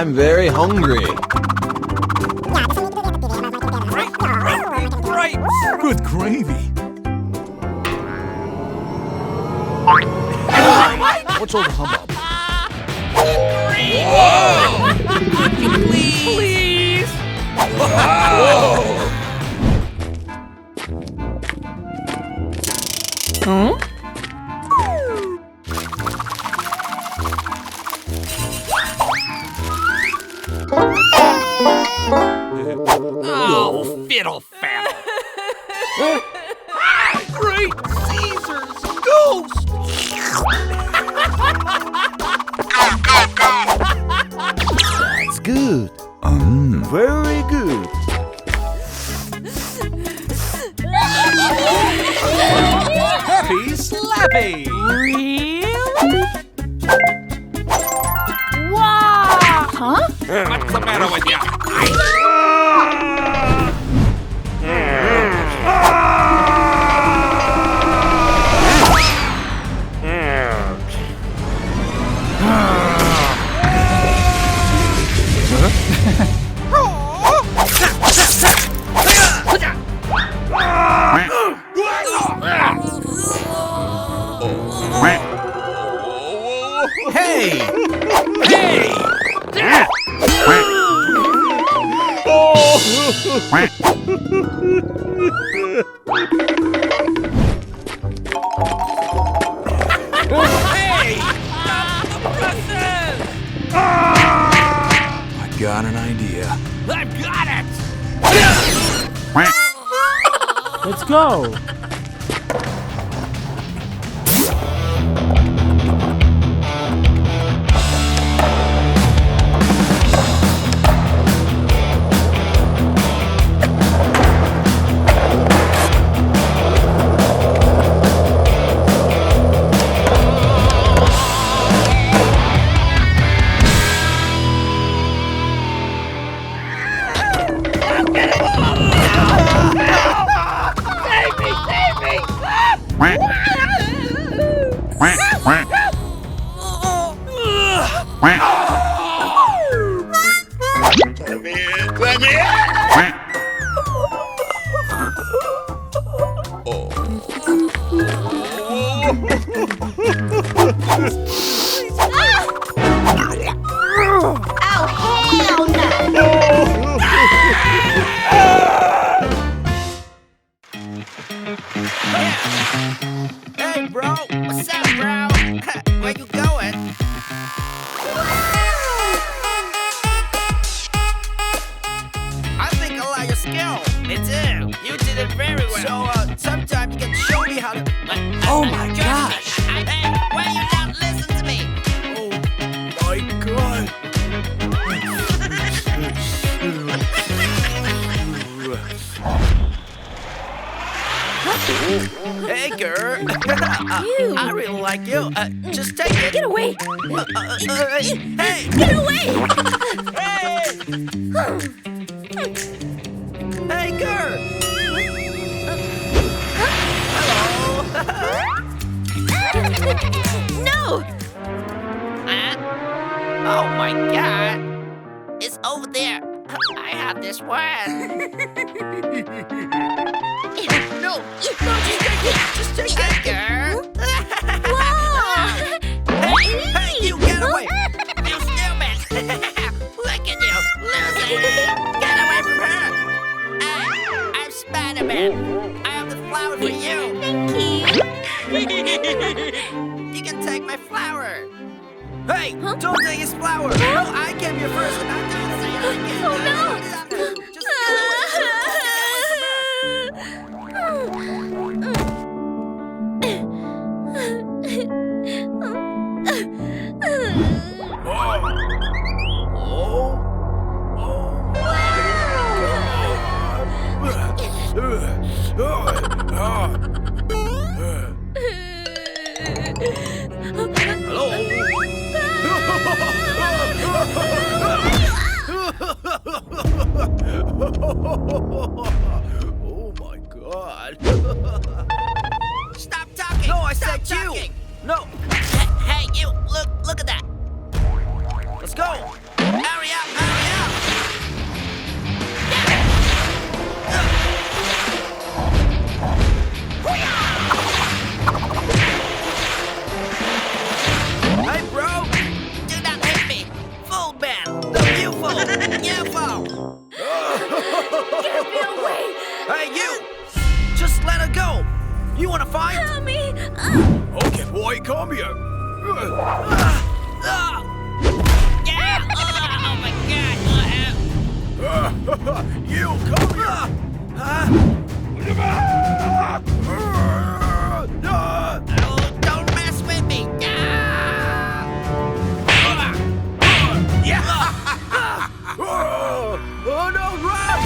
I'm very hungry. Right. Good gravy. What's all the hubbub? Please. Huh? Oh, fiddle faddle. Great Caesar's ghost! That's good. Very good. Happy Slappy! Really? Wow! Huh? What's the matter with you? Hey! Hey! Hey! I got an idea. I've got it! Let's go. Hey, bro! What's up, bro? Where you going? I think I like your skill. Me too. You did it very well. So, sometime you can show me how to... Oh my gosh! Hey, why you don't listen to me? Oh my god! Hey, girl. I really like you. Just take it. Get away! Hey! Get away! Hey! Hey, girl! No! Oh my god! It's over there. I have this one. No! Just take it, girl. Wow! Hey, you get away! You stupid! Look at you, loser! Get away from her! Hey, I'm Spiderman. I have the flower for you. Thank you. You can take my flower. Hey, don't take his flower. No, I came here first and I'm doing it. Oh no! Just get away from Oh my god. Stop talking. No, I said you. No. Hey, you. Look at that. Let's go. Hurry up. Just let her go. You wanna fight? Help me. Okay, boy, come here. Yeah! Oh my God! You come here. Oh, don't mess with me! Oh no, run!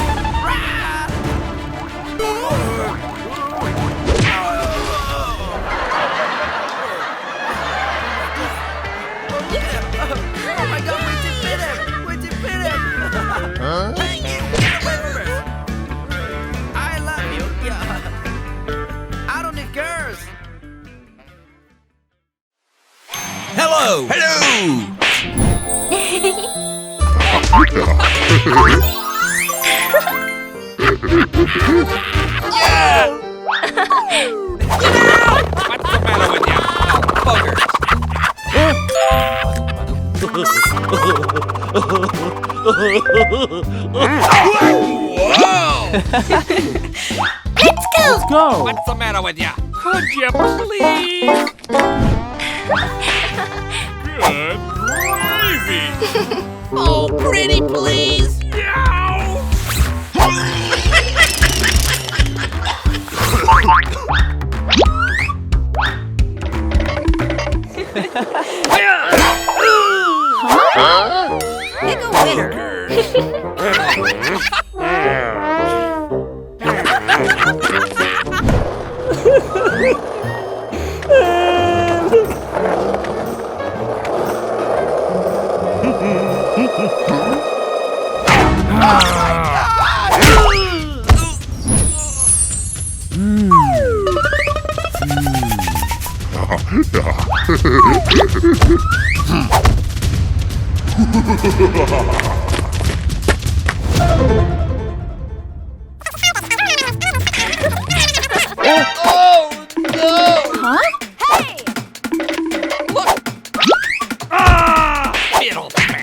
Oh my God, we defeated him! We defeated him! Thank you! Get away from her! I love you! Yeah. I don't need girls! Hello! Hello! What's the matter with you? Bugger. Whoa! Let's go. What's the matter with you? Could you please? Good gravy. Oh, pretty please! Pick a winner. Middle man.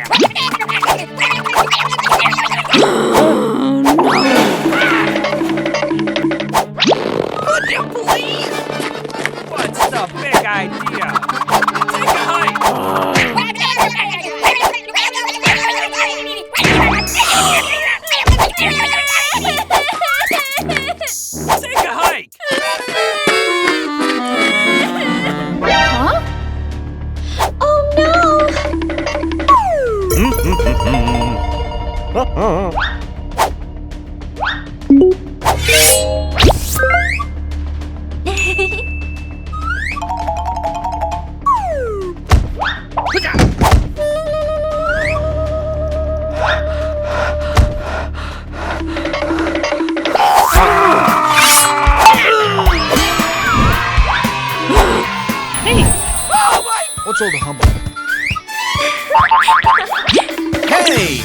Could you please? What's the big idea? Take a hike. Take a hike. Oh no! What's all the humbug? Hey!